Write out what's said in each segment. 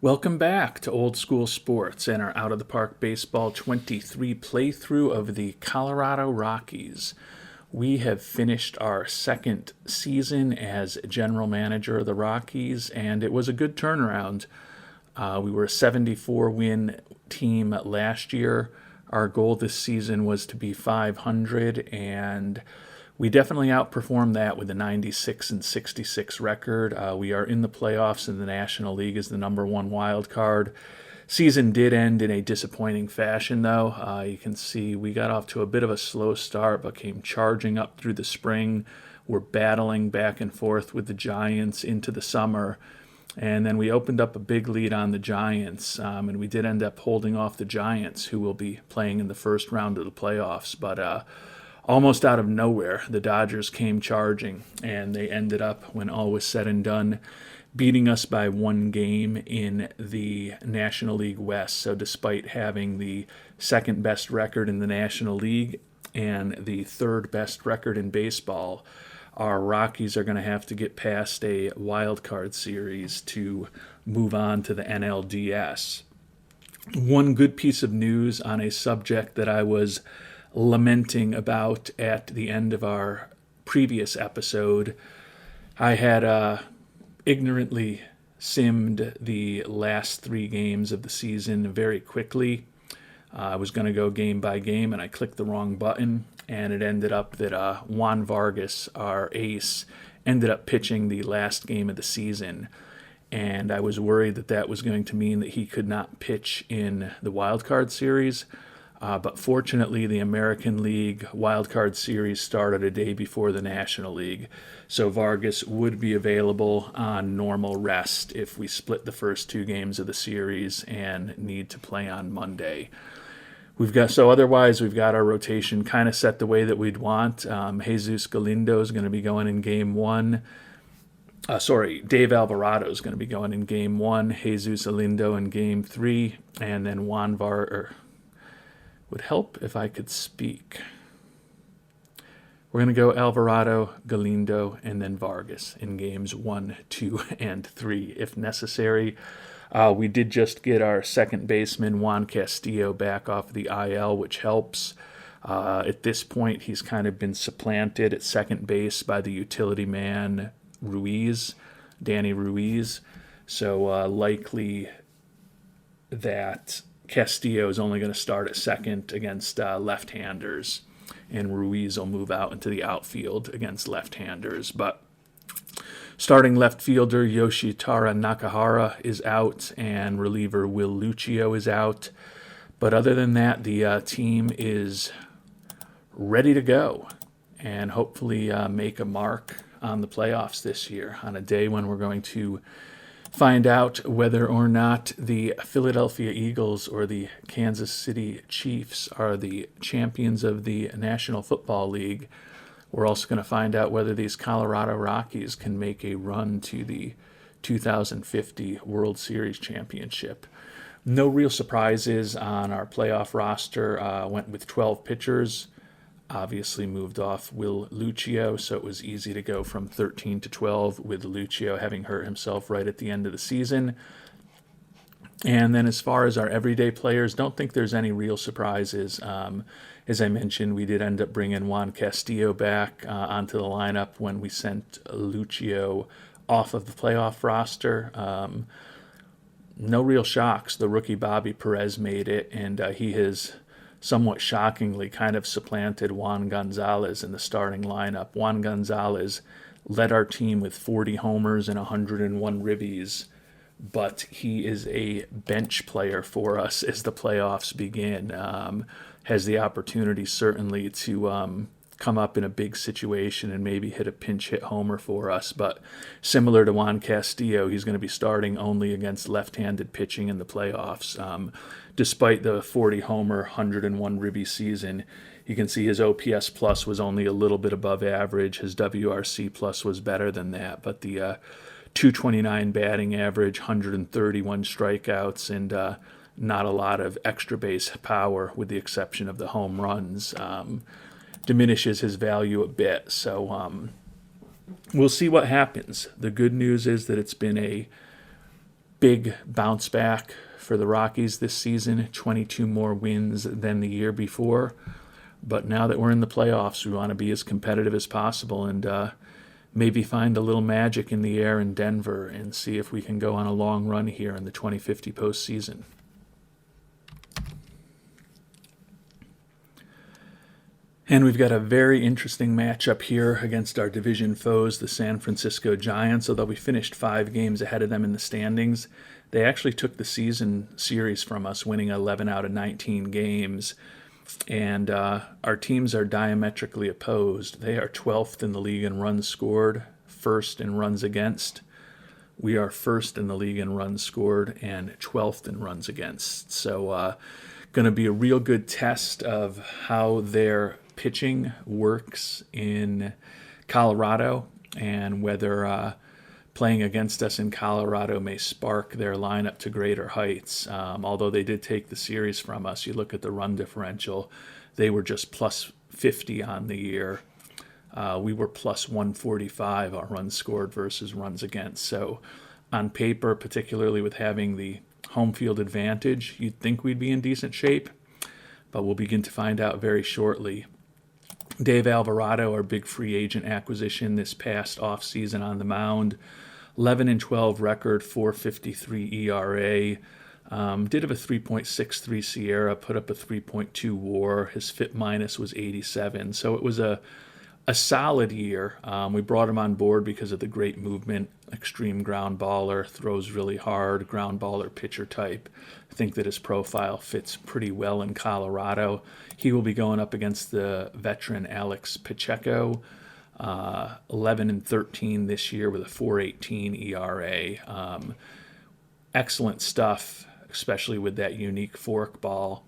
Welcome back to Old School Sports and our Out of the Park Baseball 23 playthrough of the Colorado Rockies. We have finished our second season as general manager of the Rockies, and it was a good turnaround. We were a 74 win team last year. Our goal this season was to be 500, and we definitely outperformed that with a 96-66 record. We are in the playoffs in the National League as the number one wild card. Season did end in a disappointing fashion, though. You can see we got off to a bit of a slow start, but came charging up through the spring. We're battling back and forth with the Giants into the summer. And then we opened up a big lead on the Giants, and we did end up holding off the Giants, who will be playing in the first round of the playoffs. But almost out of nowhere, the Dodgers came charging, and they ended up, when all was said and done, beating us by one game in the National League West. So despite having the second best record in the National League and the third best record in baseball, our Rockies are going to have to get past a wild card series to move on to the NLDS. One good piece of news on a subject that I was lamenting about at the end of our previous episode. I had ignorantly simmed the last three games of the season very quickly. I was going to go game by game, and I clicked the wrong button, and it ended up that Juan Vargas, our ace, ended up pitching the last game of the season. And I was worried that that was going to mean that he could not pitch in the wild card series. But fortunately, the American League Wild Card Series started a day before the National League, so Vargas would be available on normal rest if we split the first two games of the series and need to play on Monday. Otherwise we've got our rotation kind of set the way that we'd want. Jesus Galindo is going to be going in game one. Dave Alvarado is going to be going in game one. Jesus Galindo in game three, and then would help if I could speak. We're going to go Alvarado, Galindo, and then Vargas in games 1, 2, and 3 if necessary. We did just get our second baseman, Juan Castillo, back off the IL, which helps. At this point, he's kind of been supplanted at second base by the utility man Danny Ruiz. So likely that Castillo is only going to start at second against left-handers, and Ruiz will move out into the outfield against left-handers. But starting left fielder Yoshitara Nakahara is out, and reliever Will Lucio is out. But other than that, the team is ready to go and hopefully make a mark on the playoffs this year on a day when we're going to find out whether or not the Philadelphia Eagles or the Kansas City Chiefs are the champions of the National Football League. We're also going to find out whether these Colorado Rockies can make a run to the 2050 World Series Championship. No real surprises on our playoff roster. Went with 12 pitchers. Obviously moved off Will Lucio, so it was easy to go from 13 to 12 with Lucio having hurt himself right at the end of the season. And then as far as our everyday players, don't think there's any real surprises. As I mentioned, we did end up bringing Juan Castillo back onto the lineup when we sent Lucio off of the playoff roster. No real shocks. The rookie Bobby Perez made it, and he has somewhat shockingly kind of supplanted Juan Gonzalez in the starting lineup. Juan Gonzalez led our team with 40 homers and 101 ribbies, but he is a bench player for us as the playoffs begin. Has the opportunity certainly to come up in a big situation and maybe hit a pinch hit homer for us. But similar to Juan Castillo, he's going to be starting only against left-handed pitching in the playoffs. Despite the 40 homer, 101 ribby season, you can see his OPS plus was only a little bit above average. His WRC plus was better than that, but the 229 batting average, 131 strikeouts, and not a lot of extra base power with the exception of the home runs diminishes his value a bit. So we'll see what happens. The good news is that it's been a Big bounce back for the Rockies this season, 22 more wins than the year before. But now that we're in the playoffs, we want to be as competitive as possible and maybe find a little magic in the air in Denver and see if we can go on a long run here in the 2050 postseason. And we've got a very interesting matchup here against our division foes, the San Francisco Giants. Although we finished 5 games ahead of them in the standings, they actually took the season series from us, winning 11 out of 19 games. And our teams are diametrically opposed. They are 12th in the league in runs scored, 1st in runs against. We are 1st in the league in runs scored and 12th in runs against. So going to be a real good test of how their pitching works in Colorado and whether playing against us in Colorado may spark their lineup to greater heights. Although they did take the series from us, you look at the run differential, they were just plus 50 on the year. We were plus 145 on runs scored versus runs against. So on paper, particularly with having the home field advantage, you'd think we'd be in decent shape, but we'll begin to find out very shortly. Dave Alvarado, our big free agent acquisition this past offseason on the mound, 11-12 record, 4.53 ERA. Did have a 3.63 Sierra, put up a 3.2 WAR. His FIP minus was 87, so it was a solid year. We brought him on board because of the great movement, extreme ground baller, throws really hard, ground baller pitcher type. I think that his profile fits pretty well in Colorado. He will be going up against the veteran Alex Pacheco, 11-13 this year with a 4.18 ERA. Excellent stuff, especially with that unique forkball.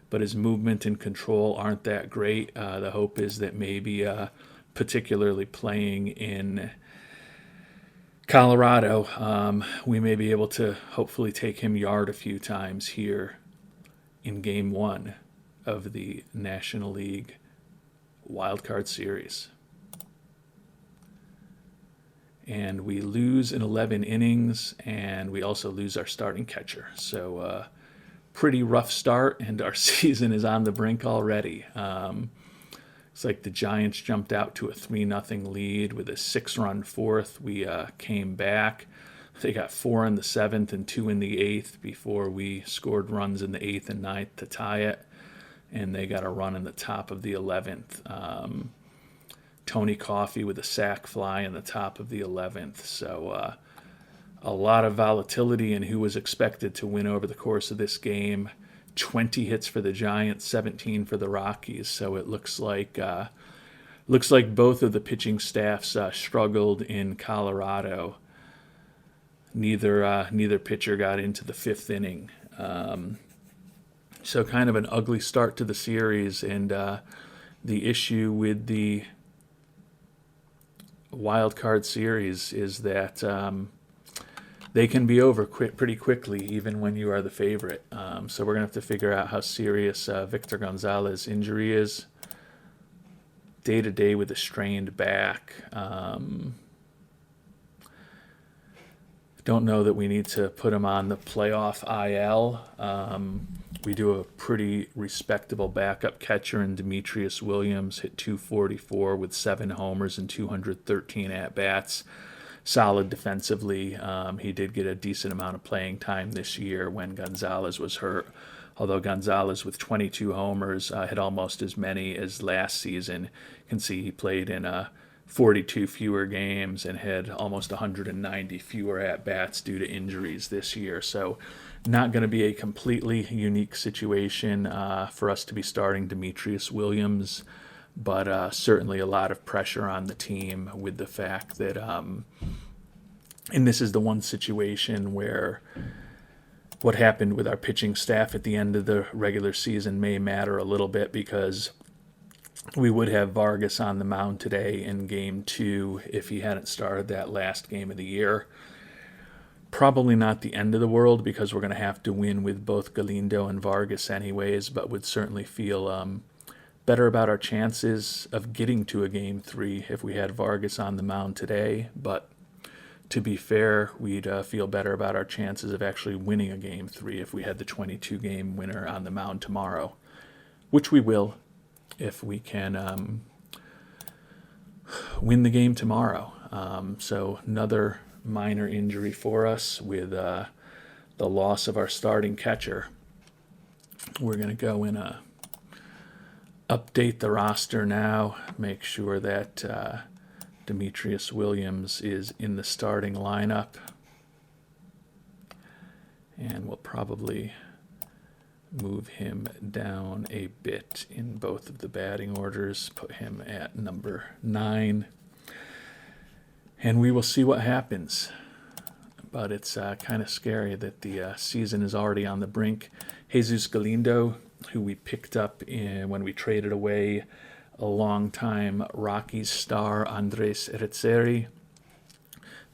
But his movement and control aren't that great. The hope is that maybe, particularly playing in Colorado, we may be able to hopefully take him yard a few times here in Game 1 of the National League Wildcard Series. And we lose in 11 innings, and we also lose our starting catcher. So pretty rough start, and our season is on the brink already. It's like the Giants jumped out to a 3-0 lead with a 6-run fourth. We came back. They got 4 in the 7th and 2 in the 8th before we scored runs in the 8th and 9th to tie it. And they got a run in the top of the 11th. Tony Coffey with a sac fly in the top of the 11th. So a lot of volatility in who was expected to win over the course of this game. 20 hits for the Giants, 17 for the Rockies. So it looks like both of the pitching staffs struggled in Colorado. Neither pitcher got into the 5th inning. So kind of an ugly start to the series, and the issue with the wild card series is that they can be over pretty quickly, even when you are the favorite. So we're going to have to figure out how serious Victor Gonzalez's injury is. Day-to-day with a strained back. Don't know that we need to put him on the playoff IL. We do a pretty respectable backup catcher in Demetrius Williams, hit .244 with 7 homers and 213 at-bats. Solid defensively. He did get a decent amount of playing time this year when Gonzalez was hurt. Although Gonzalez with 22 homers had almost as many as last season. You can see he played in 42 fewer games and had almost 190 fewer at-bats due to injuries this year. So not going to be a completely unique situation for us to be starting Demetrius Williams, but certainly a lot of pressure on the team with the fact that, and this is the one situation where what happened with our pitching staff at the end of the regular season may matter a little bit, because we would have Vargas on the mound today in Game 2 if he hadn't started that last game of the year. Probably not the end of the world, because we're going to have to win with both Galindo and Vargas anyways, but would certainly feel better about our chances of getting to a Game 3 if we had Vargas on the mound today. But to be fair, we'd feel better about our chances of actually winning a Game 3 if we had the 22-game winner on the mound tomorrow, which we will if we can win the game tomorrow. So another minor injury for us with the loss of our starting catcher. We're going to go in update the roster now, make sure that Demetrius Williams is in the starting lineup. And we'll probably move him down a bit in both of the batting orders, put him at number 9. And we will see what happens. But it's kind of scary that the season is already on the brink. Jesus Galindo, who we picked up when we traded away a long-time Rockies star Andres Rizzeri,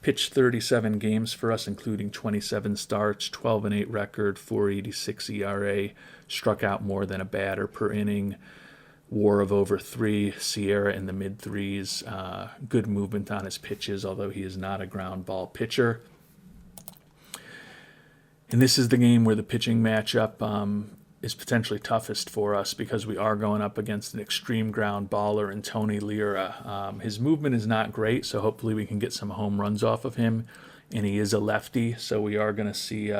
pitched 37 games for us, including 27 starts, 12-8 record, 4.86 ERA, struck out more than a batter per inning, WAR of over 3, Sierra in the mid-threes, good movement on his pitches, although he is not a ground ball pitcher. And this is the game where the pitching matchup is potentially toughest for us because we are going up against an extreme ground baller in Tony Lira. His movement is not great, so hopefully we can get some home runs off of him. And he is a lefty, so we are going to see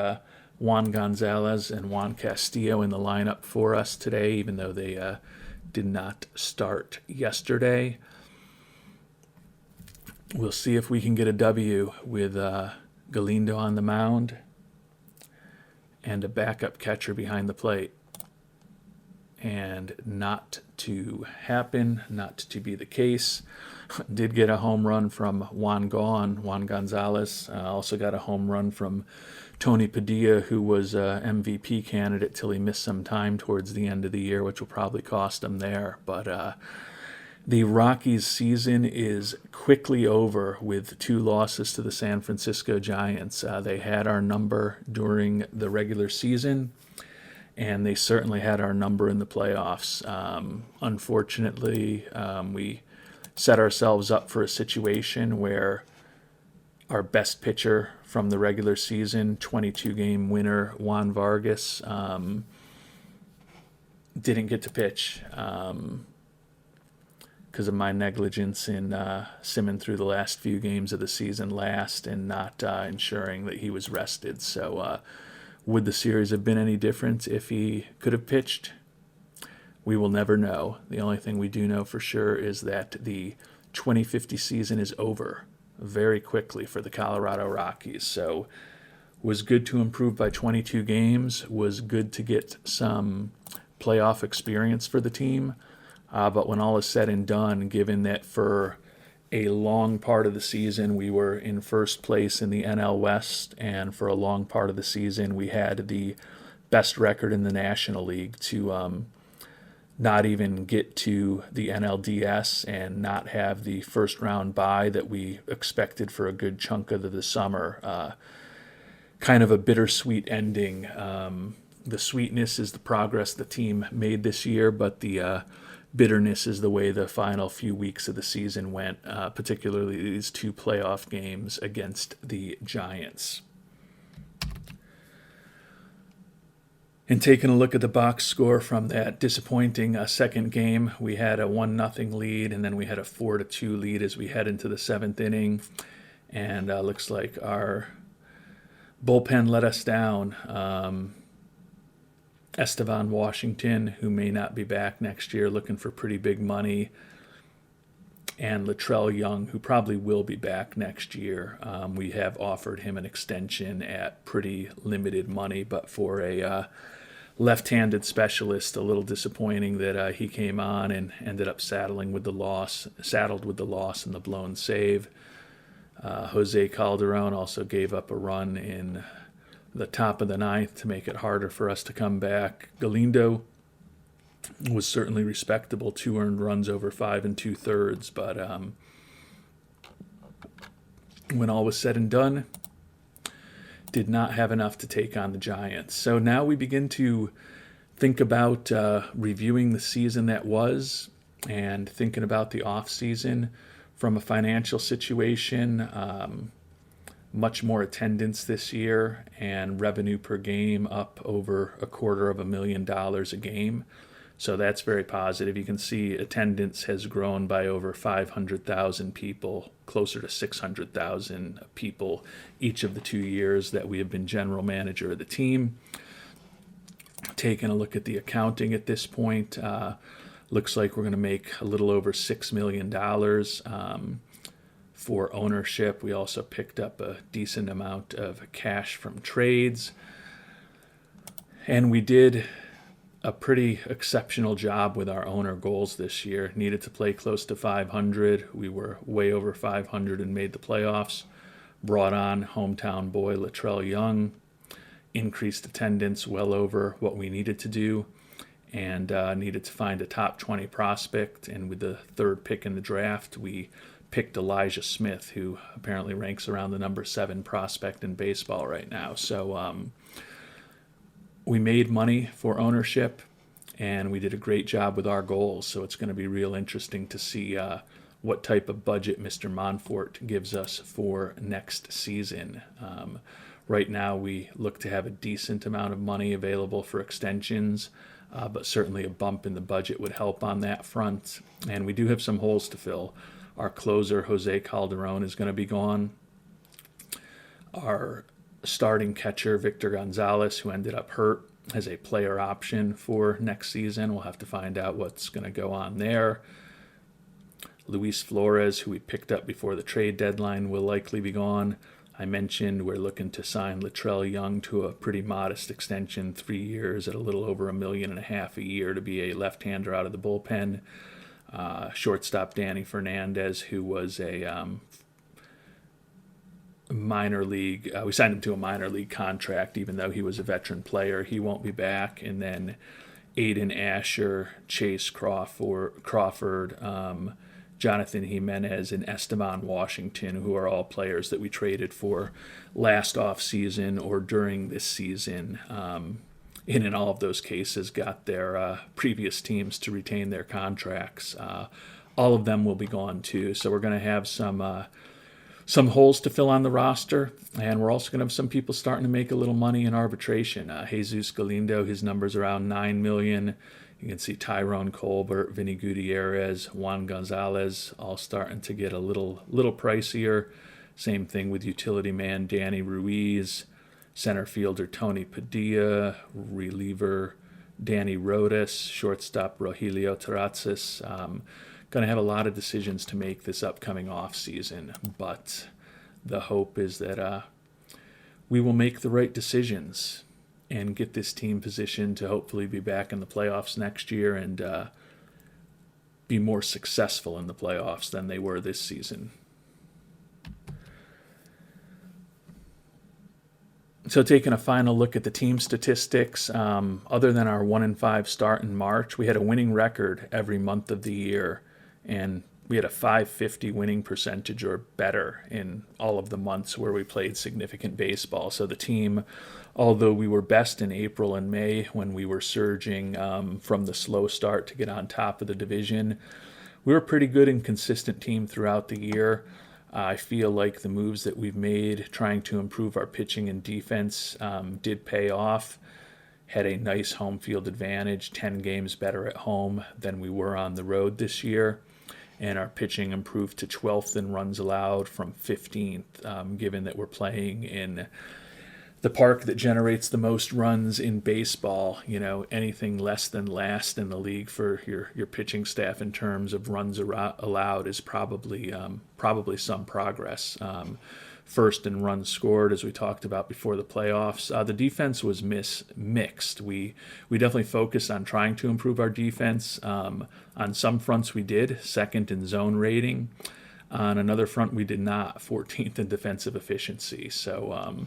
Juan Gonzalez and Juan Castillo in the lineup for us today, even though they did not start yesterday. We'll see if we can get a W with Galindo on the mound and a backup catcher behind the plate. And not to happen, not to be the case. Did get a home run from Juan Gonzalez. Also got a home run from Tony Padilla, who was an MVP candidate till he missed some time towards the end of the year, which will probably cost him there. But the Rockies season is quickly over with 2 losses to the San Francisco Giants. They had our number during the regular season, and they certainly had our number in the playoffs. Unfortunately, we set ourselves up for a situation where our best pitcher from the regular season, 22-game winner, Juan Vargas, didn't get to pitch because of my negligence in simming through the last few games of the season last and not ensuring that he was rested. So would the series have been any different if he could have pitched? We will never know. The only thing we do know for sure is that the 2050 season is over very quickly for the Colorado Rockies. So was good to improve by 22 games, was good to get some playoff experience for the team. But when all is said and done, given that for a long part of the season we were in first place in the NL West, and for a long part of the season we had the best record in the National League, to not even get to the NLDS and not have the first round bye that we expected for a good chunk of the summer. Kind of a bittersweet ending. The sweetness is the progress the team made this year, but the bitterness is the way the final few weeks of the season went, particularly these 2 playoff games against the Giants. And taking a look at the box score from that disappointing second game, we had a 1-0 lead, and then we had a 4-2 lead as we head into the 7th inning. And looks like our bullpen let us down. Estevan Washington, who may not be back next year, looking for pretty big money, and Latrell Young, who probably will be back next year. We have offered him an extension at pretty limited money, but for a left-handed specialist, a little disappointing that he came on and ended up saddled with the loss and the blown save. Jose Calderon also gave up a run in the top of the 9th to make it harder for us to come back. Galindo was certainly respectable, 2 earned runs over 5 2/3, but when all was said and done, did not have enough to take on the Giants. So now we begin to think about reviewing the season that was and thinking about the offseason from a financial situation. much more attendance this year, and revenue per game up over $250,000 a game. So that's very positive. You can see attendance has grown by over 500,000 people, closer to 600,000 people each of the 2 years that we have been general manager of the team. Taking a look at the accounting at this point, looks like we're going to make a little over $6 million for ownership. We also picked up a decent amount of cash from trades. And we did a pretty exceptional job with our owner goals this year. Needed to play close to 500. We were way over 500 and made the playoffs. Brought on hometown boy Latrell Young. Increased attendance well over what we needed to do. And needed to find a top 20 prospect. And with the third pick in the draft, we picked Elijah Smith, who apparently ranks around the number 7 prospect in baseball right now. So we made money for ownership, and we did a great job with our goals. So it's going to be real interesting to see what type of budget Mr. Monfort gives us for next season. Right now, we look to have a decent amount of money available for extensions, but certainly a bump in the budget would help on that front. And we do have some holes to fill. Our closer, Jose Calderon, is going to be gone. Our starting catcher, Victor Gonzalez, who ended up hurt, has a player option for next season. We'll have to find out what's going to go on there. Luis Flores, who we picked up before the trade deadline, will likely be gone. I mentioned we're looking to sign Latrell Young to a pretty modest extension, 3 years at a little over $1.5 million a year to be a left-hander out of the bullpen. Shortstop Danny Fernandez, who was a minor league, we signed him to a minor league contract, even though he was a veteran player. He won't be back. And then Aiden Asher, Chase Crawford, Jonathan Jimenez, and Esteban Washington, who are all players that we traded for last offseason or during this season. In all of those cases, got their previous teams to retain their contracts. All of them will be gone too. So we're going to have some holes to fill on the roster, and we're also going to have some people starting to make a little money in arbitration. Jesus Galindo, his number's around $9 million. You can see Tyrone Colbert, Vinny Gutierrez, Juan Gonzalez, all starting to get a little pricier. Same thing with utility man Danny Ruiz, center fielder Tony Padilla, reliever Danny Rodas, shortstop Rogelio Terrazas. Going to have a lot of decisions to make this upcoming offseason, but the hope is that we will make the right decisions and get this team positioned to hopefully be back in the playoffs next year and be more successful in the playoffs than they were this season. So taking a final look at the team statistics, other than our 1-5 start in March, we had a winning record every month of the year, and we had a .550 winning percentage or better in all of the months where we played significant baseball. So the team, although we were best in April and May when we were surging from the slow start to get on top of the division, we were a pretty good and consistent team throughout the year. I feel like the moves that we've made trying to improve our pitching and defense did pay off. Had a nice home field advantage, 10 games better at home than we were on the road this year. And our pitching improved to 12th in runs allowed from 15th, given that we're playing in the park that generates the most runs in baseball. You know, anything less than last in the league for your pitching staff in terms of runs allowed is probably some progress. First in runs scored, as we talked about before the playoffs. The defense was mixed. We definitely focused on trying to improve our defense. On some fronts we did, second in zone rating. On another front we did not, 14th in defensive efficiency. So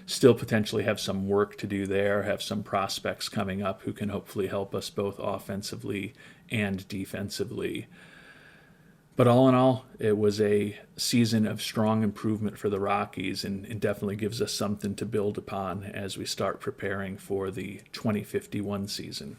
still potentially have some work to do there, have some prospects coming up who can hopefully help us both offensively and defensively. But all in all, it was a season of strong improvement for the Rockies, and it definitely gives us something to build upon as we start preparing for the 2051 season.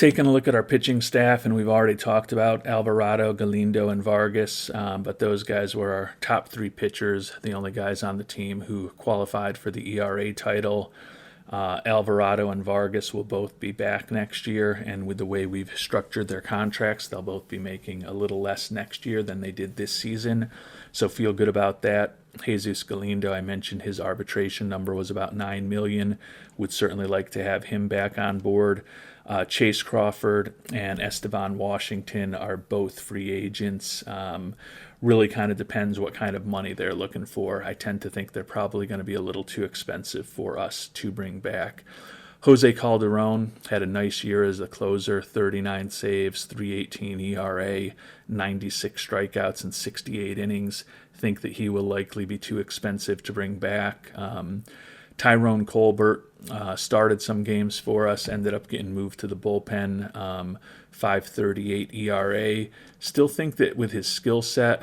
Taking a look at our pitching staff, and we've already talked about Alvarado, Galindo, and Vargas, but those guys were our top three pitchers, the only guys on the team who qualified for the ERA title. Alvarado and Vargas will both be back next year, and with the way we've structured their contracts, they'll both be making a little less next year than they did this season, so feel good about that. Jesus Galindo, I mentioned his arbitration number was about $9 million. Would certainly like to have him back on board. Chase Crawford and Esteban Washington are both free agents. Really kind of depends what kind of money they're looking for. I tend to think they're probably going to be a little too expensive for us to bring back. Jose Calderon had a nice year as a closer, 39 saves, 3.18 ERA, 96 strikeouts in 68 innings. Think that he will likely be too expensive to bring back. Tyrone Colbert started some games for us, ended up getting moved to the bullpen, 5.38 ERA. Still think that with his skill set,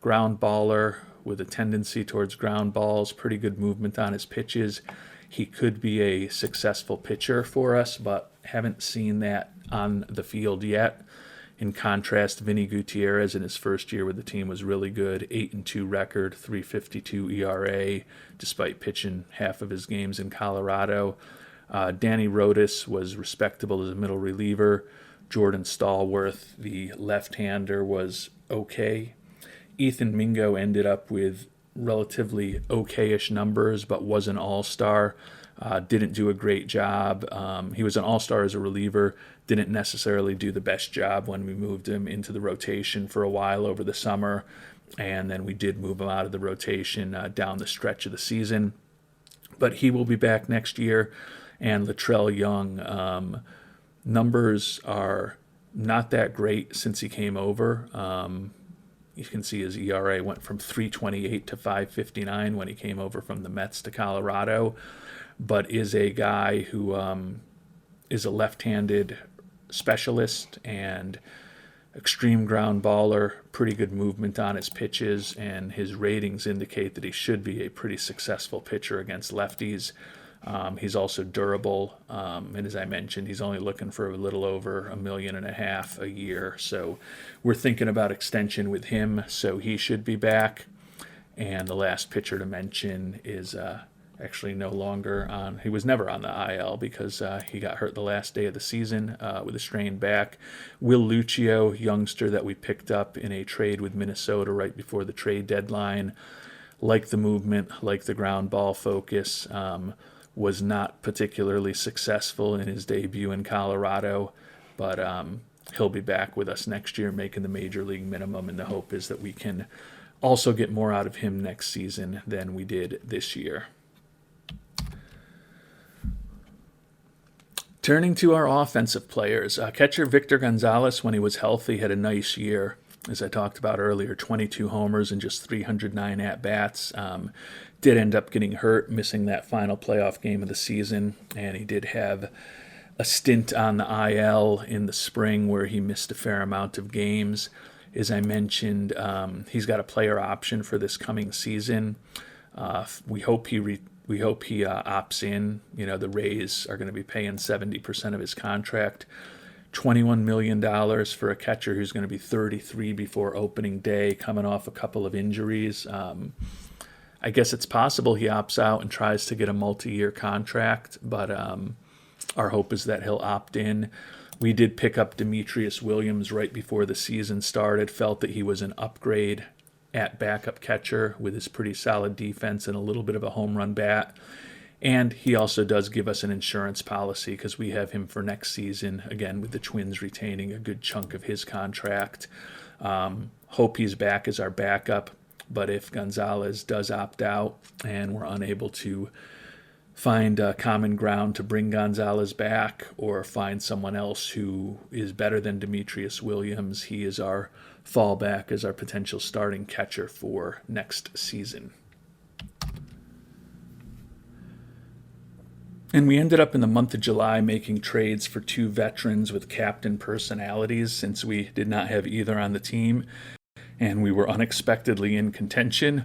ground baller with a tendency towards ground balls, pretty good movement on his pitches, he could be a successful pitcher for us, but haven't seen that on the field yet. In contrast, Vinny Gutierrez in his first year with the team was really good, 8-2 record, 3.52 ERA, despite pitching half of his games in Colorado. Danny Rodas was respectable as a middle reliever. Jordan Stallworth, the left-hander, was okay. Ethan Mingo ended up with relatively okay-ish numbers, but was an all-star. Didn't do a great job. He was an all-star as a reliever, didn't necessarily do the best job when we moved him into the rotation for a while over the summer, and then we did move him out of the rotation down the stretch of the season. But he will be back next year, and Latrell Young, numbers are not that great since he came over. You can see his ERA went from 3.28 to 5.59 when he came over from the Mets to Colorado, but is a guy who is a left-handed specialist and extreme ground baller, pretty good movement on his pitches, and his ratings indicate that he should be a pretty successful pitcher against lefties. He's also durable, and as I mentioned, he's only looking for a little over $1.5 million a year. So we're thinking about extension with him, so he should be back. And the last pitcher to mention is actually no longer on. He was never on the IL because he got hurt the last day of the season with a strained back. Will Lucio, youngster that we picked up in a trade with Minnesota right before the trade deadline, like the movement, like the ground ball focus. Was not particularly successful in his debut in Colorado, but he'll be back with us next year making the major league minimum, and the hope is that we can also get more out of him next season than we did this year. Turning to our offensive players, catcher Victor Gonzalez, when he was healthy, had a nice year. As I talked about earlier, 22 homers and just 309 at-bats. Did end up getting hurt, missing that final playoff game of the season, and he did have a stint on the IL in the spring where he missed a fair amount of games. As I mentioned, he's got a player option for this coming season. We hope he opts in. You know, the Rays are going to be paying 70% of his contract. $21 million for a catcher who's going to be 33 before opening day, coming off a couple of injuries. I guess it's possible he opts out and tries to get a multi-year contract, but our hope is that he'll opt in. We did pick up Demetrius Williams right before the season started, felt that he was an upgrade at backup catcher with his pretty solid defense and a little bit of a home run bat. And he also does give us an insurance policy because we have him for next season, again, with the Twins retaining a good chunk of his contract. Hope he's back as our backup, but if Gonzalez does opt out and we're unable to find common ground to bring Gonzalez back or find someone else who is better than Demetrius Williams, he is our fallback as our potential starting catcher for next season. And we ended up in the month of July making trades for two veterans with captain personalities since we did not have either on the team, and we were unexpectedly in contention.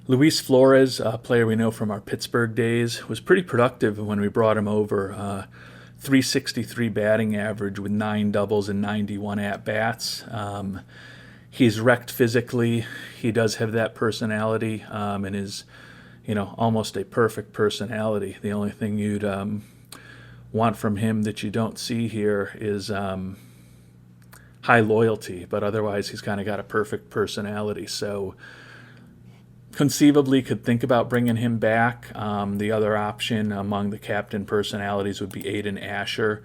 Luis Flores, a player we know from our Pittsburgh days, was pretty productive when we brought him over. .363 batting average with 9 doubles and 91 at-bats. He's wrecked physically. He does have that personality, and is, almost a perfect personality. The only thing you'd want from him that you don't see here is high loyalty, but otherwise he's kind of got a perfect personality. So conceivably could think about bringing him back. The other option among the captain personalities would be Aiden Asher,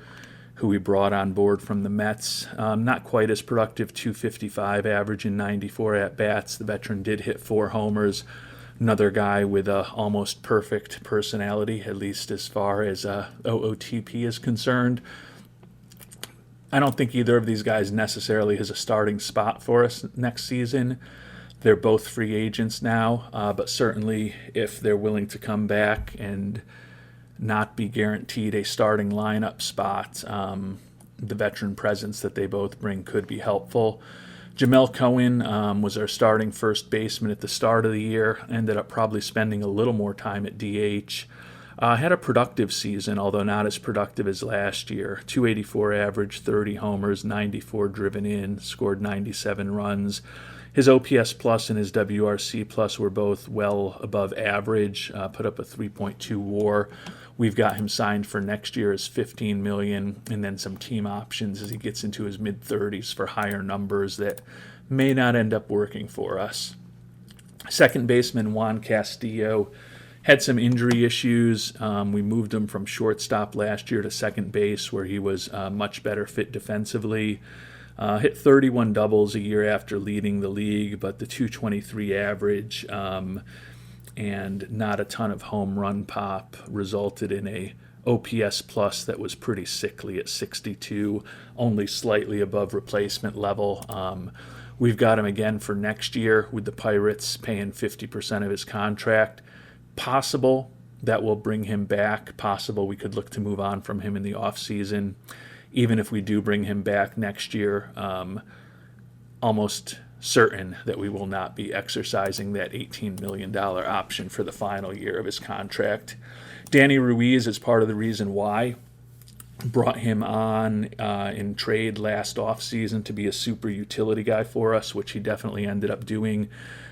who we brought on board from the Mets. Not quite as productive, .255 average in 94 at-bats. The veteran did hit 4 homers. Another guy with a almost perfect personality, at least as far as OOTP is concerned. I don't think either of these guys necessarily has a starting spot for us next season. They're both free agents now, but certainly if they're willing to come back and not be guaranteed a starting lineup spot, the veteran presence that they both bring could be helpful. Jamel Cohen was our starting first baseman at the start of the year, ended up probably spending a little more time at DH. Had a productive season, although not as productive as last year. .284 average, 30 homers, 94 driven in, scored 97 runs. His OPS plus and his WRC plus were both well above average, put up a 3.2 WAR. We've got him signed for next year as $15 million, and then some team options as he gets into his mid-30s for higher numbers that may not end up working for us. Second baseman Juan Castillo had some injury issues. We moved him from shortstop last year to second base, where he was much better fit defensively. Hit 31 doubles a year after leading the league, but the .223 average and not a ton of home run pop resulted in a OPS plus that was pretty sickly at 62, only slightly above replacement level. We've got him again for next year with the Pirates paying 50% of his contract. Possible that will bring him back. Possible we could look to move on from him in the offseason. Even if we do bring him back next year, almost certain that we will not be exercising that $18 million option for the final year of his contract. Danny Ruiz is part of the reason why. Brought him on in trade last offseason to be a super utility guy for us, which he definitely ended up doing.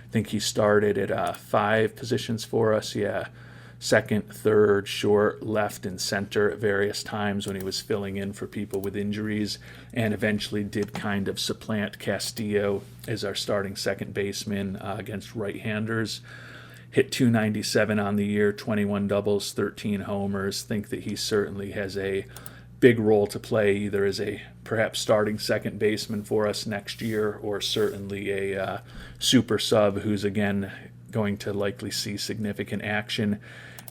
I think he started at 5 positions for us. Second, third, short, left, and center at various times when he was filling in for people with injuries, and eventually did kind of supplant Castillo as our starting second baseman against right-handers. Hit .297 on the year, 21 doubles, 13 homers. Think that he certainly has a big role to play, either as a perhaps starting second baseman for us next year, or certainly a super sub who's again going to likely see significant action.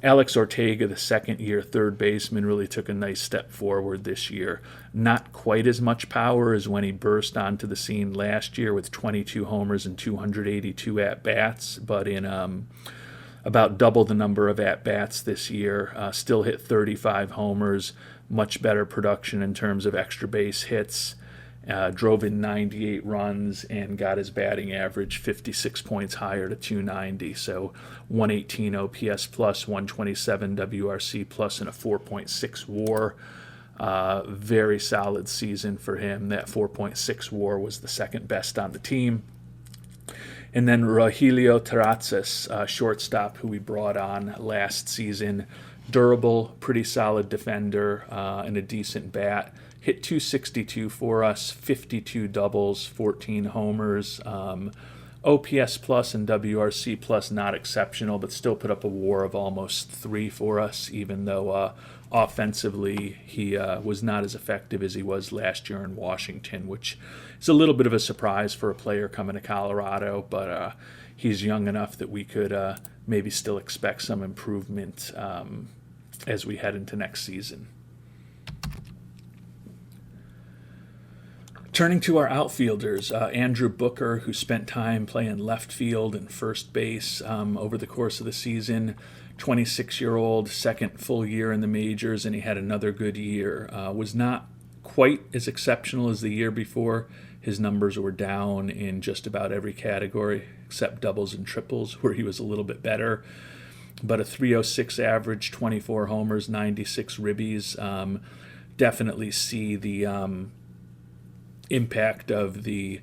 Alex Ortega, the second-year third baseman, really took a nice step forward this year. Not quite as much power as when he burst onto the scene last year with 22 homers and 282 at-bats, but in about double the number of at-bats this year. Still hit 35 homers, much better production in terms of extra base hits. Drove in 98 runs and got his batting average 56 points higher to .290. So 118 OPS plus, 127 WRC plus, and a 4.6 WAR. Very solid season for him. That 4.6 WAR was the second best on the team. And then Rogelio Terrazas, shortstop, who we brought on last season. Durable, pretty solid defender, and a decent bat. Hit .262 for us, 52 doubles, 14 homers. OPS plus and WRC plus not exceptional, but still put up a WAR of almost 3 for us, even though offensively he was not as effective as he was last year in Washington, which is a little bit of a surprise for a player coming to Colorado, but he's young enough that we could maybe still expect some improvement as we head into next season. Turning to our outfielders, Andrew Booker, who spent time playing left field and first base over the course of the season, 26-year-old, second full year in the majors, and he had another good year. Was not quite as exceptional as the year before. His numbers were down in just about every category except doubles and triples, where he was a little bit better. But a .306 average, 24 homers, 96 ribbies. definitely see the impact of the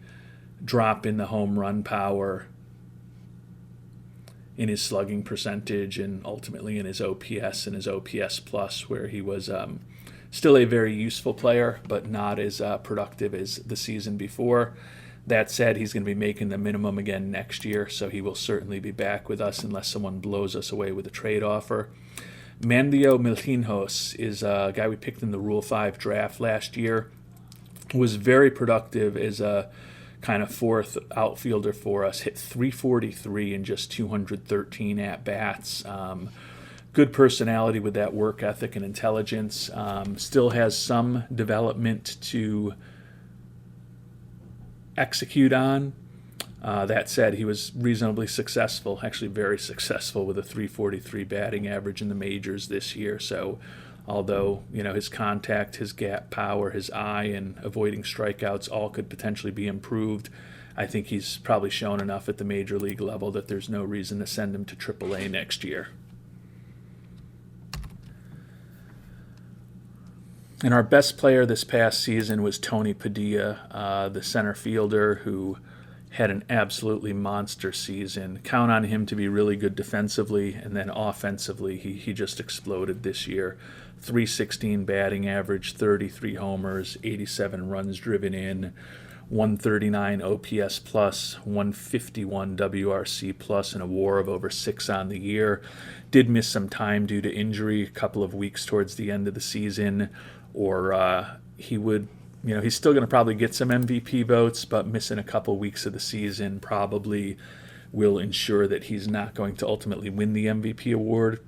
drop in the home run power in his slugging percentage and ultimately in his OPS and his OPS plus, where he was still a very useful player, but not as productive as the season before. That said, he's going to be making the minimum again next year, so he will certainly be back with us unless someone blows us away with a trade offer. Manlio Milhinhos is a guy we picked in the Rule 5 draft last year. Was very productive as a kind of fourth outfielder for us. Hit 343 in just 213 at-bats. Good personality with that work ethic and intelligence. Still has some development to execute on. That said, he was reasonably successful, actually very successful, with a 343 batting average in the majors this year. So although, his contact, his gap power, his eye, and avoiding strikeouts all could potentially be improved, I think he's probably shown enough at the major league level that there's no reason to send him to AAA next year. And our best player this past season was Tony Padilla, the center fielder who had an absolutely monster season. Count on him to be really good defensively, and then offensively, he just exploded this year. 316 batting average, 33 homers, 87 runs driven in, 139 OPS plus, 151 WRC plus, and a WAR of over 6 on the year. Did miss some time due to injury, a couple of weeks towards the end of the season, or he would, he's still going to probably get some MVP votes, but missing a couple weeks of the season probably will ensure that he's not going to ultimately win the MVP award.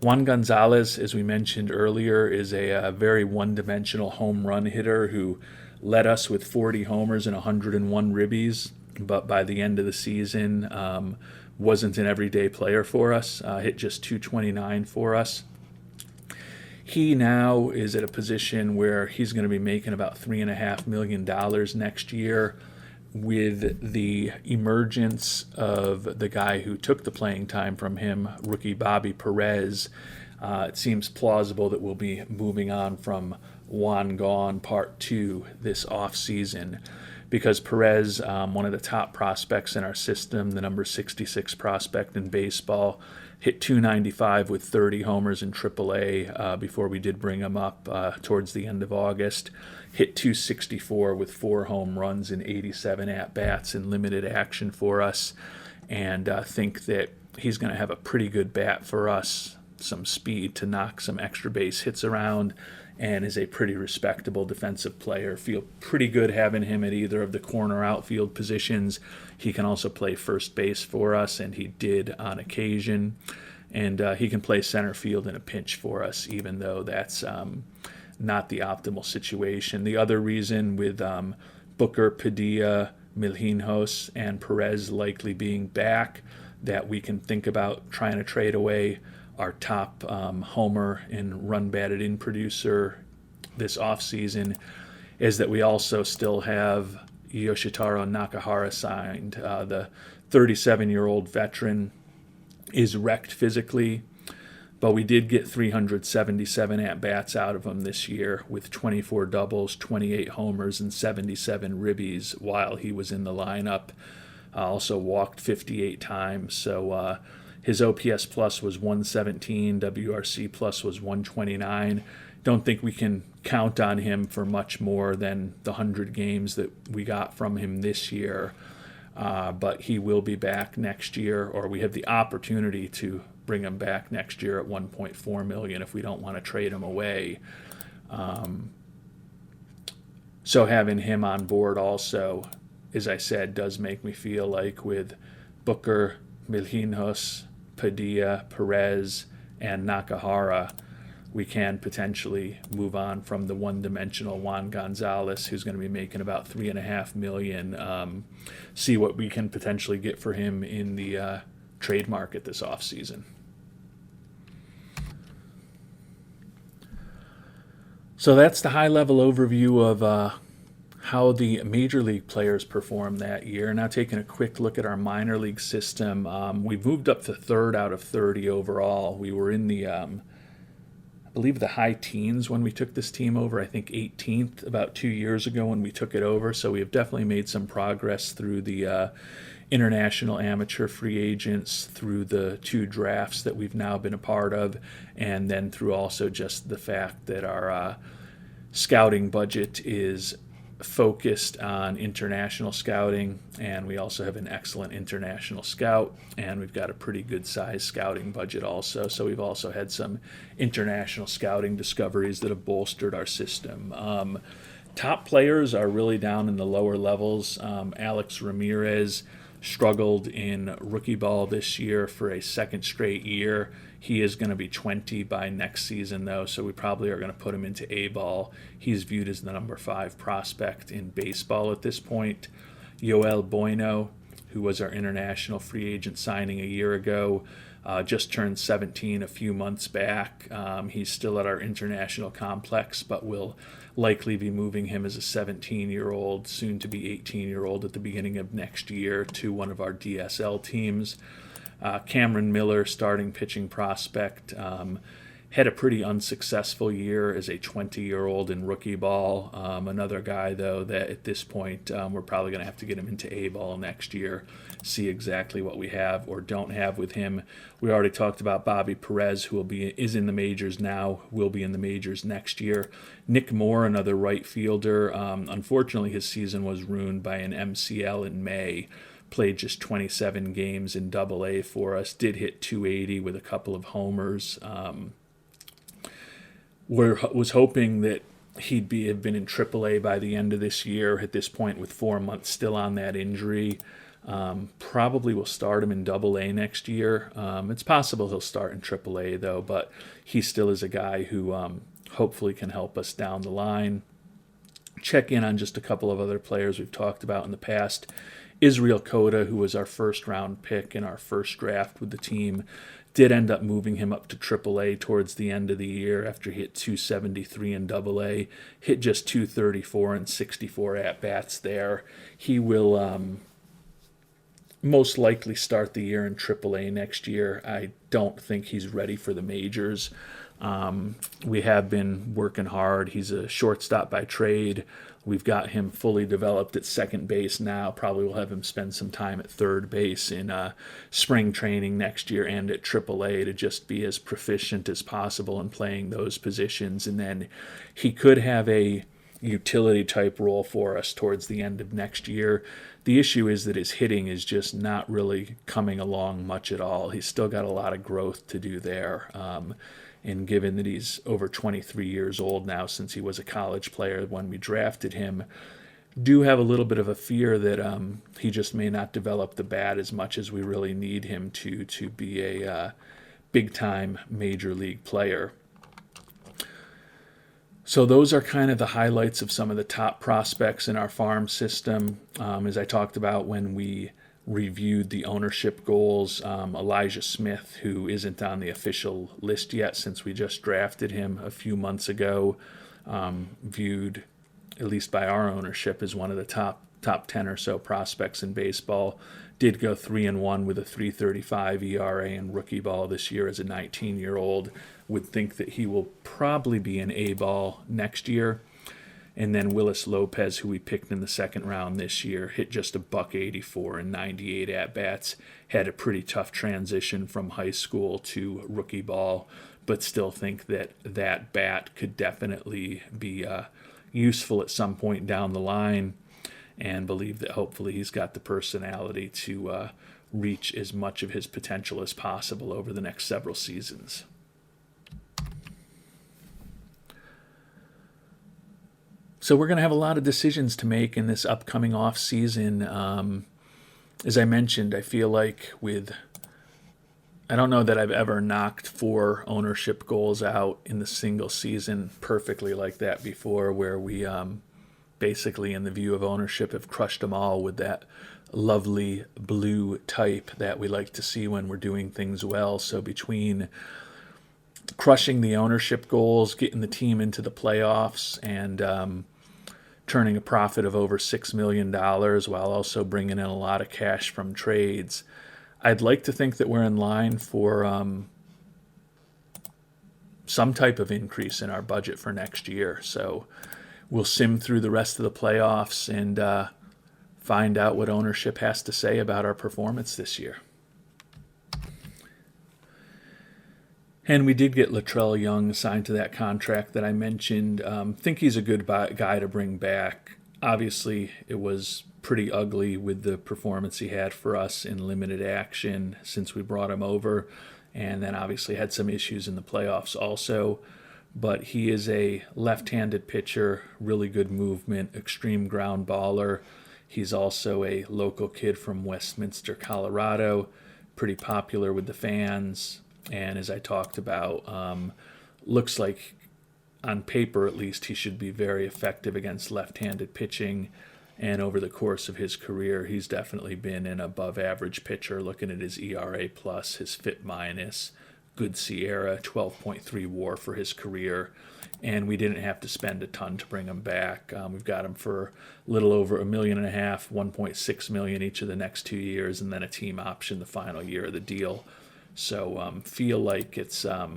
Juan Gonzalez, as we mentioned earlier, is a very one-dimensional home run hitter who led us with 40 homers and 101 ribbies, but by the end of the season wasn't an everyday player for us, hit just 229 for us. He now is at a position where he's going to be making about $3.5 million next year. With the emergence of the guy who took the playing time from him, rookie Bobby Perez, it seems plausible that we'll be moving on from Juan Gone Part 2 this offseason, because Perez, one of the top prospects in our system, the number 66 prospect in baseball, hit 295 with 30 homers in AAA before we did bring him up towards the end of August. Hit 264 with 4 home runs and 87 at-bats in limited action for us, and think that he's going to have a pretty good bat for us, some speed to knock some extra base hits around, and is a pretty respectable defensive player. Feel pretty good having him at either of the corner outfield positions. He can also play first base for us, and he did on occasion. And he can play center field in a pinch for us, even though that's not the optimal situation. The other reason with Booker, Padilla, Milhinhos, and Perez likely being back that we can think about trying to trade away our top homer and run batted in producer this offseason is that we also still have Yoshitaro Nakahara signed. The 37-year-old veteran is wrecked physically, but we did get 377 at-bats out of him this year with 24 doubles, 28 homers, and 77 ribbies while he was in the lineup. Also walked 58 times, so his OPS plus was 117, WRC plus was 129. Don't think we can count on him for much more than the 100 games that we got from him this year, but he will be back next year, or we have the opportunity to bring him back next year at $1.4 million if we don't want to trade him away. So having him on board also, as I said, does make me feel like with Booker, Milhinhos, Padilla, Perez, and Nakahara, we can potentially move on from the one-dimensional Juan Gonzalez, who's going to be making about $3.5 million. See what we can potentially get for him in the trade market this offseason. So that's the high-level overview of how the major league players performed that year. Now taking a quick look at our minor league system, we moved up to third out of 30 overall. We were in the I believe, the high teens when we took this team over. I think 18th about 2 years ago when we took it over. So we have definitely made some progress through the international amateur free agents, through the 2 drafts that we've now been a part of, and then through also just the fact that our scouting budget is focused on international scouting, and we also have an excellent international scout, and we've got a pretty good size scouting budget also. So we've also had some international scouting discoveries that have bolstered our system. Top players are really down in the lower levels. Alex Ramirez struggled in rookie ball this year for a second straight year. He is going to be 20 by next season, though, so we probably are going to put him into A-ball. He's viewed as the number 5 prospect in baseball at this point. Yoel Bueno, who was our international free agent signing a year ago, just turned 17 a few months back. He's still at our international complex, but we'll likely be moving him as a 17-year-old, soon to be 18-year-old at the beginning of next year to one of our DSL teams. Cameron Miller, starting pitching prospect, had a pretty unsuccessful year as a 20-year-old in rookie ball. Another guy, though, that at this point we're probably going to have to get him into A-ball next year, see exactly what we have or don't have with him. We already talked about Bobby Perez, who is in the majors now, will be in the majors next year. Nick Moore, another right fielder. Unfortunately, his season was ruined by an MCL in May. Played just 27 games in Double-A for us. Did hit 280 with a couple of homers. Was hoping that he'd have been in Triple-A by the end of this year. At this point, with 4 months still on that injury, probably will start him in Double-A next year. It's possible he'll start in Triple-A though, but he still is a guy who hopefully can help us down the line. Check in on just a couple of other players we've talked about in the past. Israel Cota, who was our first-round pick in our first draft with the team, did end up moving him up to Triple-A towards the end of the year after he hit 273 in Double-A, hit just 234 and 64 at-bats there. He will most likely start the year in Triple-A next year. I don't think he's ready for the majors. We have been working hard. He's a shortstop by trade. We've got him fully developed at second base now. Probably will have him spend some time at third base in spring training next year and at AAA to just be as proficient as possible in playing those positions. And then he could have a utility type role for us towards the end of next year. The issue is that his hitting is just not really coming along much at all. He's still got a lot of growth to do there. And given that he's over 23 years old now, since he was a college player when we drafted him, do have a little bit of a fear that he just may not develop the bat as much as we really need him to be a big-time major league player. So those are kind of the highlights of some of the top prospects in our farm system. As I talked about when we reviewed the ownership goals, Elijah Smith, who isn't on the official list yet since we just drafted him a few months ago, viewed, at least by our ownership, as one of the top 10 or so prospects in baseball. Did go 3-1 with a 3.35 ERA in rookie ball this year as a 19-year-old. Would think that he will probably be in A-ball next year. And then Willis Lopez, who we picked in the second round this year, hit just a .184 and 98 at-bats. Had a pretty tough transition from high school to rookie ball, but still think that that bat could definitely be useful at some point down the line, and believe that hopefully he's got the personality to reach as much of his potential as possible over the next several seasons. So we're going to have a lot of decisions to make in this upcoming off season. As I mentioned, I feel like I don't know that I've ever knocked 4 ownership goals out in the single season perfectly like that before, where we basically, in the view of ownership, have crushed them all with that lovely blue type that we like to see when we're doing things well. So between crushing the ownership goals, getting the team into the playoffs, and turning a profit of over $6 million while also bringing in a lot of cash from trades, I'd like to think that we're in line for some type of increase in our budget for next year. So we'll sim through the rest of the playoffs and find out what ownership has to say about our performance this year. And we did get Latrell Young signed to that contract that I mentioned. Think he's a good guy to bring back. Obviously, it was pretty ugly with the performance he had for us in limited action since we brought him over. And then obviously had some issues in the playoffs also. But he is a left-handed pitcher, really good movement, extreme ground baller. He's also a local kid from Westminster, Colorado, pretty popular with the fans. And as I talked about, looks like on paper at least he should be very effective against left-handed pitching. And over the course of his career, he's definitely been an above-average pitcher. Looking at his ERA plus, his FIP minus, good Sierra, 12.3 WAR for his career. And we didn't have to spend a ton to bring him back. We've got him for a little over $1.5 million, $1.6 million each of the next 2 years, and then a team option the final year of the deal. So feel like it's a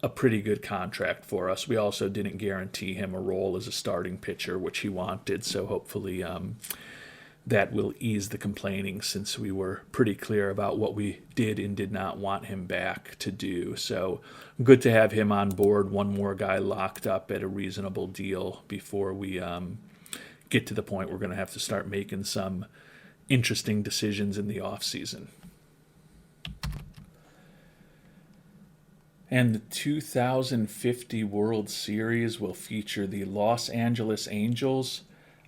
pretty good contract for us. We also didn't guarantee him a role as a starting pitcher, which he wanted. So hopefully that will ease the complaining, since we were pretty clear about what we did and did not want him back to do. So good to have him on board. One more guy locked up at a reasonable deal before we get to the point we're going to have to start making some interesting decisions in the offseason. And the 2050 World Series will feature the Los Angeles Angels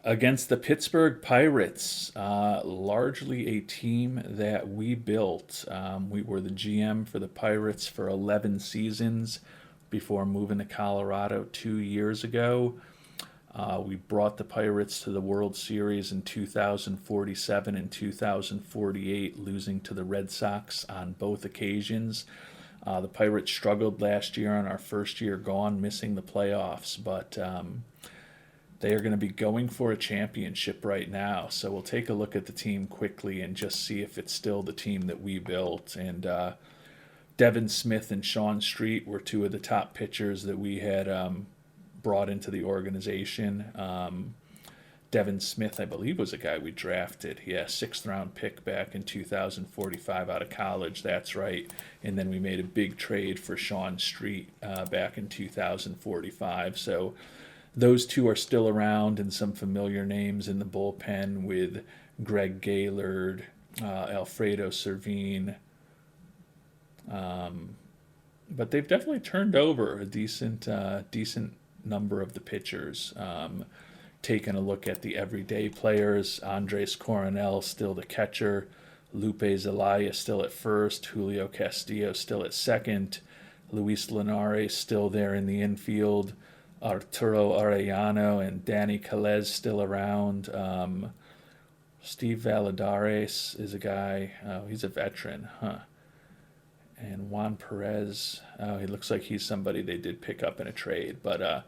against the Pittsburgh Pirates, largely a team that we built. We were the GM for the Pirates for 11 seasons before moving to Colorado 2 years ago. We brought the Pirates to the World Series in 2047 and 2048, losing to the Red Sox on both occasions. The Pirates struggled last year on our first year gone, missing the playoffs, but they are going to be going for a championship right now. So we'll take a look at the team quickly and just see if it's still the team that we built. And Devin Smith and Sean Street were two of the top pitchers that we had brought into the organization. Devin Smith, I believe, was a guy we drafted. Yeah, 6th-round pick back in 2045 out of college. That's right. And then we made a big trade for Sean Street back in 2045. So those two are still around, and some familiar names in the bullpen with Greg Gaylord, Alfredo Servine. But they've definitely turned over a decent number of the pitchers. Taking a look at the everyday players, Andres Coronel still the catcher, Lupe Zelaya still at first, Julio Castillo still at second, Luis Linares still there in the infield, Arturo Arellano and Danny Calez still around. Steve Valadares is a guy, he's a veteran, and Juan Perez, he looks like he's somebody they did pick up in a trade, but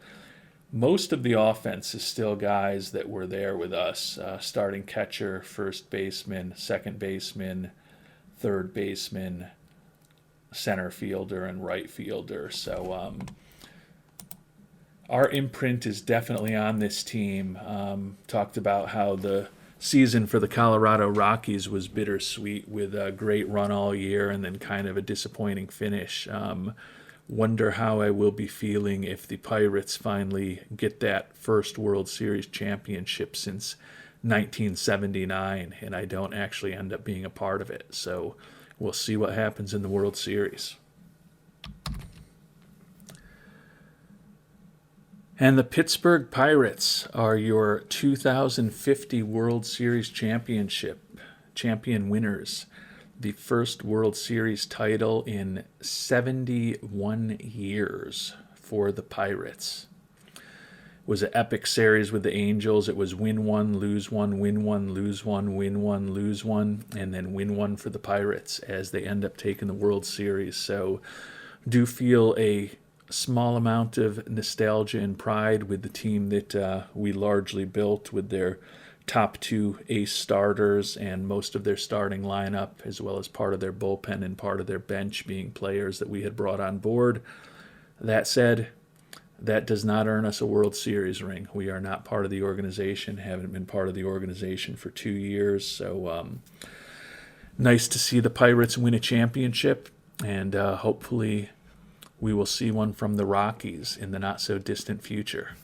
most of the offense is still guys that were there with us. Starting catcher, first baseman, second baseman, third baseman, center fielder, and right fielder. So our imprint is definitely on this team. Talked about how the season for the Colorado Rockies was bittersweet, with a great run all year and then kind of a disappointing finish. Wonder how I will be feeling if the Pirates finally get that first World Series championship since 1979 and I don't actually end up being a part of it. So we'll see what happens in the World Series. And the Pittsburgh Pirates are your 2050 World Series champion winners. The first World Series title in 71 years for the Pirates. It was an epic series with the Angels. It was win one, lose one, win one, lose one, win one, lose one, and then win one for the Pirates as they end up taking the World Series. So do feel a small amount of nostalgia and pride with the team that we largely built, with their top 2 ace starters and most of their starting lineup, as well as part of their bullpen and part of their bench being players that we had brought on board. That said, that does not earn us a World Series ring. We are not part of the organization, haven't been part of the organization for 2 years. So nice to see the Pirates win a championship, and hopefully we will see one from the Rockies in the not-so-distant future.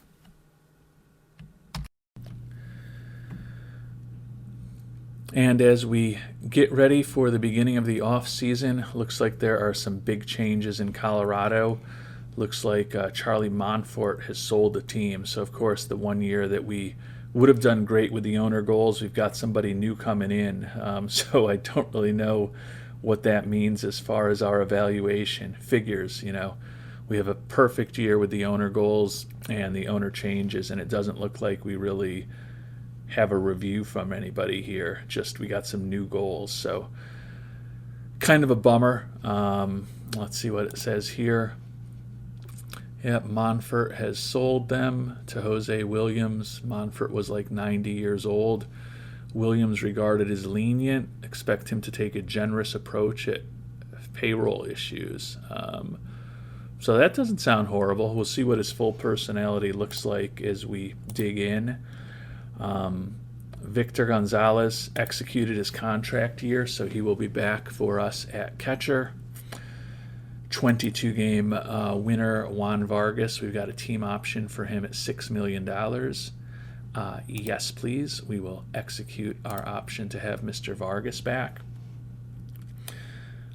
And as we get ready for the beginning of the offseason, looks like there are some big changes in Colorado. Looks like Charlie Montfort has sold the team. So, of course, the 1 year that we would have done great with the owner goals, we've got somebody new coming in. So I don't really know what that means as far as our evaluation figures. We have a perfect year with the owner goals and the owner changes, and it doesn't look like we really have a review from anybody here. Just we got some new goals, so kind of a bummer. Let's see what it says here. Yep, Monfort has sold them to Jose Williams. Monfort was like 90 years old. Williams regarded as lenient. Expect him to take a generous approach at payroll issues. So that doesn't sound horrible. We'll see what his full personality looks like as we dig in. Victor Gonzalez executed his contract year, so he will be back for us at catcher. 22-game winner Juan Vargas. We've got a team option for him at $6 million. Yes, please. We will execute our option to have Mr. Vargas back.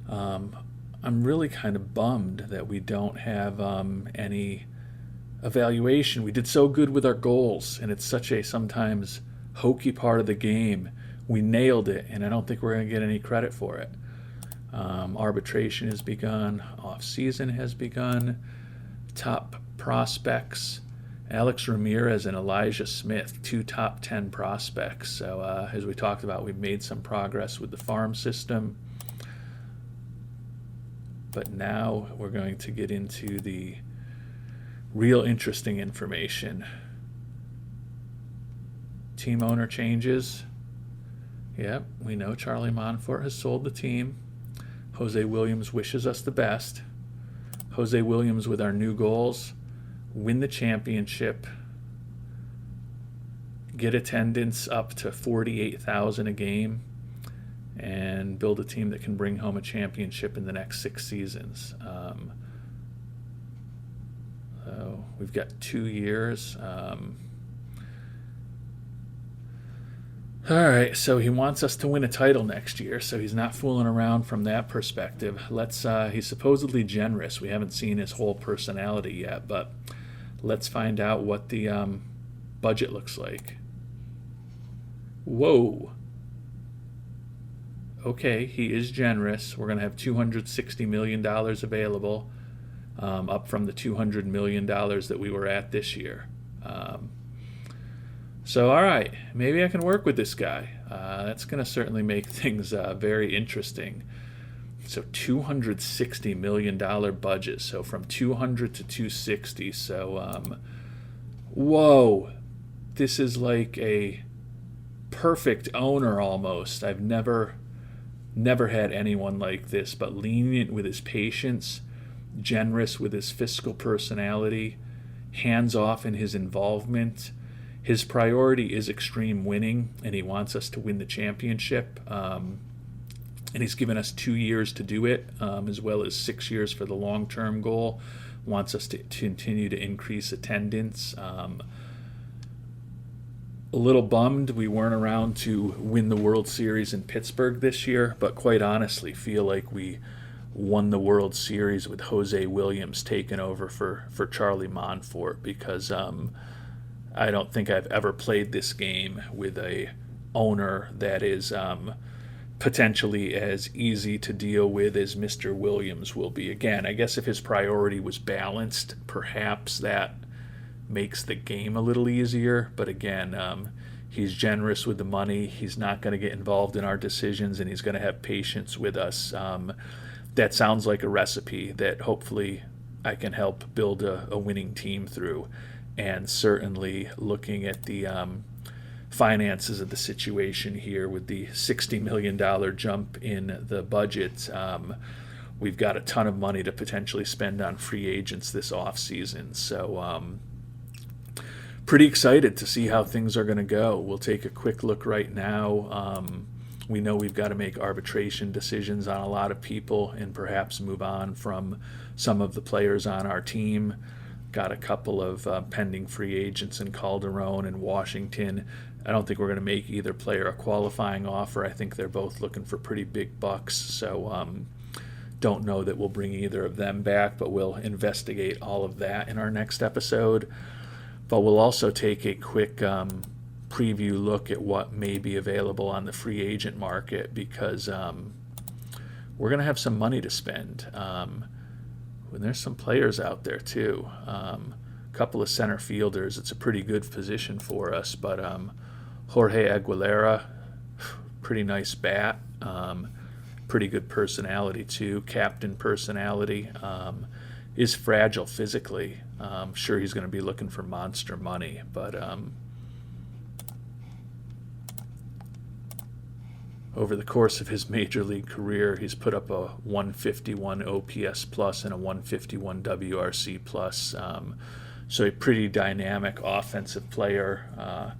I'm really kind of bummed that we don't have any evaluation. We did so good with our goals, and it's such a sometimes hokey part of the game. We nailed it, and I don't think we're going to get any credit for it. Arbitration has begun. Off-season has begun. Top prospects, Alex Ramirez and Elijah Smith, 2 top 10 prospects. So as we talked about, we've made some progress with the farm system. But now we're going to get into the real interesting information. Team owner changes. Yep, we know Charlie Montfort has sold the team. Jose Williams wishes us the best. Jose Williams with our new goals: win the championship, get attendance up to 48,000 a game, and build a team that can bring home a championship in the next 6 seasons. So we've got 2 years. All right, so he wants us to win a title next year, so he's not fooling around from that perspective. He's supposedly generous. We haven't seen his whole personality yet, but let's find out what the budget looks like. Whoa. Okay, he is generous. We're going to have $260 million available, up from the $200 million that we were at this year. So, all right, maybe I can work with this guy. That's going to certainly make things very interesting. So, $260 million budget. So, from 200 to 260. So, whoa, this is like a perfect owner almost. I've never had anyone like this, but lenient with his patience, generous with his fiscal personality, hands-off in his involvement. His priority is extreme winning, and he wants us to win the championship. And he's given us 2 years to do it, as well as 6 years for the long-term goal. Wants us to continue to increase attendance. A little bummed we weren't around to win the World Series in Pittsburgh this year, but quite honestly feel like we won the World Series with Jose Williams taking over for Charlie Montfort, because I don't think I've ever played this game with a owner that is potentially as easy to deal with as Mr. Williams will be. Again, I guess if his priority was balanced, perhaps that makes the game a little easier. But again, he's generous with the money. He's not going to get involved in our decisions, and he's going to have patience with us. That sounds like a recipe that hopefully I can help build a winning team through. And certainly looking at the finances of the situation here with the $60 million jump in the budget. We've got a ton of money to potentially spend on free agents this offseason. So pretty excited to see how things are going to go. We'll take a quick look right now. We know we've got to make arbitration decisions on a lot of people and perhaps move on from some of the players on our team. Got a couple of pending free agents in Calderon and Washington. I don't think we're going to make either player a qualifying offer. I think they're both looking for pretty big bucks. So don't know that we'll bring either of them back, but we'll investigate all of that in our next episode. But we'll also take a quick preview look at what may be available on the free agent market, because we're going to have some money to spend. And there's some players out there too. A couple of center fielders. It's a pretty good position for us. But Jorge Aguilera, pretty nice bat. Pretty good personality too. Captain personality. Is fragile physically. I'm sure he's going to be looking for monster money. But over the course of his major league career, he's put up a 151 OPS plus and a 151 WRC plus. So a pretty dynamic offensive player,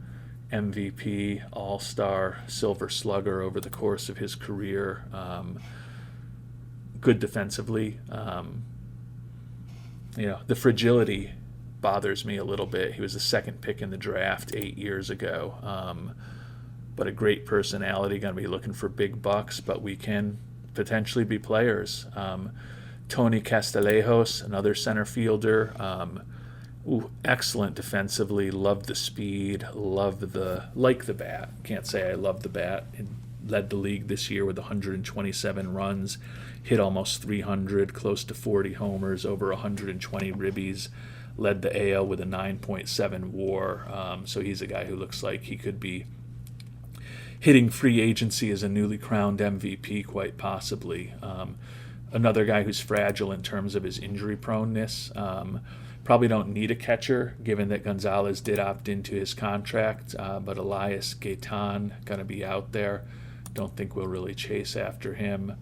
MVP, All-Star, Silver Slugger over the course of his career. Good defensively. The fragility bothers me a little bit. He was the second pick in the draft 8 years ago. But a great personality, going to be looking for big bucks, but we can potentially be players. Tony Castillejos, another center fielder, excellent defensively, love the speed, like the bat. Can't say I love the bat. It led the league this year with 127 runs, hit almost 300, close to 40 homers, over 120 ribbies, led the AL with a 9.7 WAR. So he's a guy who looks like he could be hitting free agency as a newly crowned MVP, quite possibly. Another guy who's fragile in terms of his injury proneness. Probably don't need a catcher, given that Gonzalez did opt into his contract, but Elias Gaitan going to be out there. Don't think we'll really chase after him.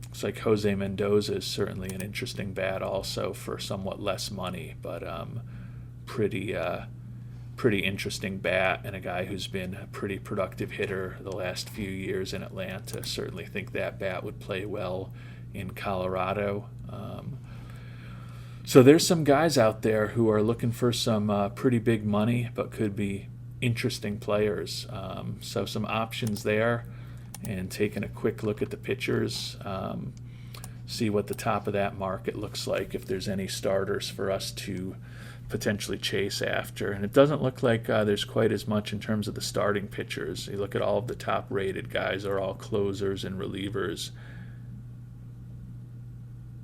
Looks like Jose Mendoza is certainly an interesting bat also for somewhat less money, but pretty interesting bat, and a guy who's been a pretty productive hitter the last few years in Atlanta. Certainly think that bat would play well in Colorado. So there's some guys out there who are looking for some pretty big money, but could be interesting players. So some options there, and taking a quick look at the pitchers, see what the top of that market looks like, if there's any starters for us to potentially chase after. And it doesn't look like there's quite as much in terms of the starting pitchers. You look at all of the top rated guys are all closers and relievers.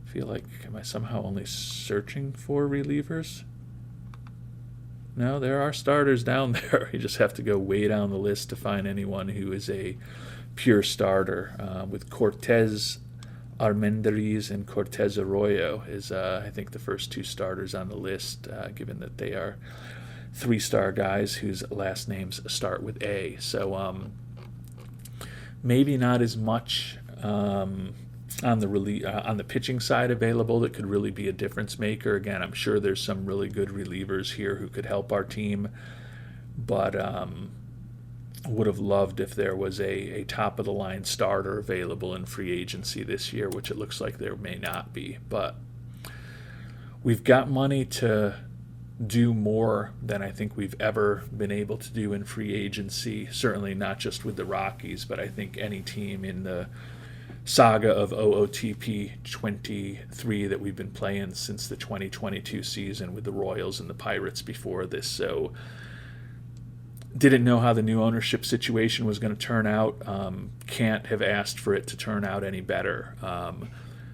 I feel like, am I somehow only searching for relievers? No, there are starters down there. You just have to go way down the list to find anyone who is a pure starter. With Cortez Armendariz and Cortez Arroyo is, I think, the first two starters on the list, given that they are three-star guys whose last names start with A. So maybe not as much on the pitching side available that could really be a difference maker. Again, I'm sure there's some really good relievers here who could help our team, but would have loved if there was a top-of-the-line starter available in free agency this year, which it looks like there may not be. But we've got money to do more than I think we've ever been able to do in free agency, certainly not just with the Rockies, but I think any team in the saga of OOTP 23 that we've been playing since the 2022 season with the Royals and the Pirates before this. So didn't know how the new ownership situation was going to turn out. Can't have asked for it to turn out any better.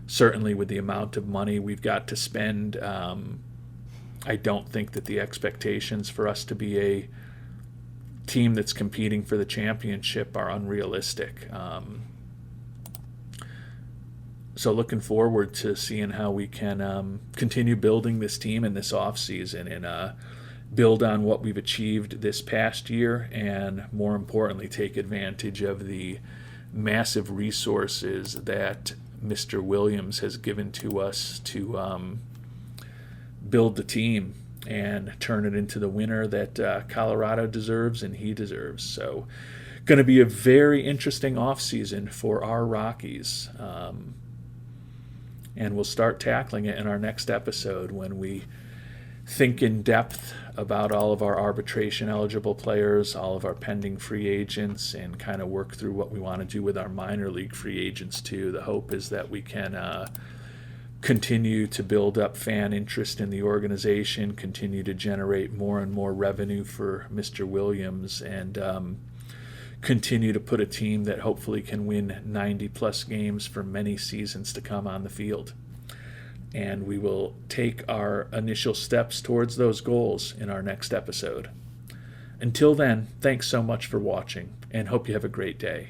Certainly with the amount of money we've got to spend, I don't think that the expectations for us to be a team that's competing for the championship are unrealistic. So looking forward to seeing how we can continue building this team in this offseason and build on what we've achieved this past year, and more importantly, take advantage of the massive resources that Mr. Williams has given to us to build the team and turn it into the winner that Colorado deserves and he deserves. So going to be a very interesting offseason for our Rockies. And we'll start tackling it in our next episode when we think in depth about all of our arbitration eligible players, all of our pending free agents, and kind of work through what we want to do with our minor league free agents too. The hope is that we can continue to build up fan interest in the organization, continue to generate more and more revenue for Mr. Williams, and continue to put a team that hopefully can win 90-plus games for many seasons to come on the field. And we will take our initial steps towards those goals in our next episode. Until then, thanks so much for watching, and hope you have a great day.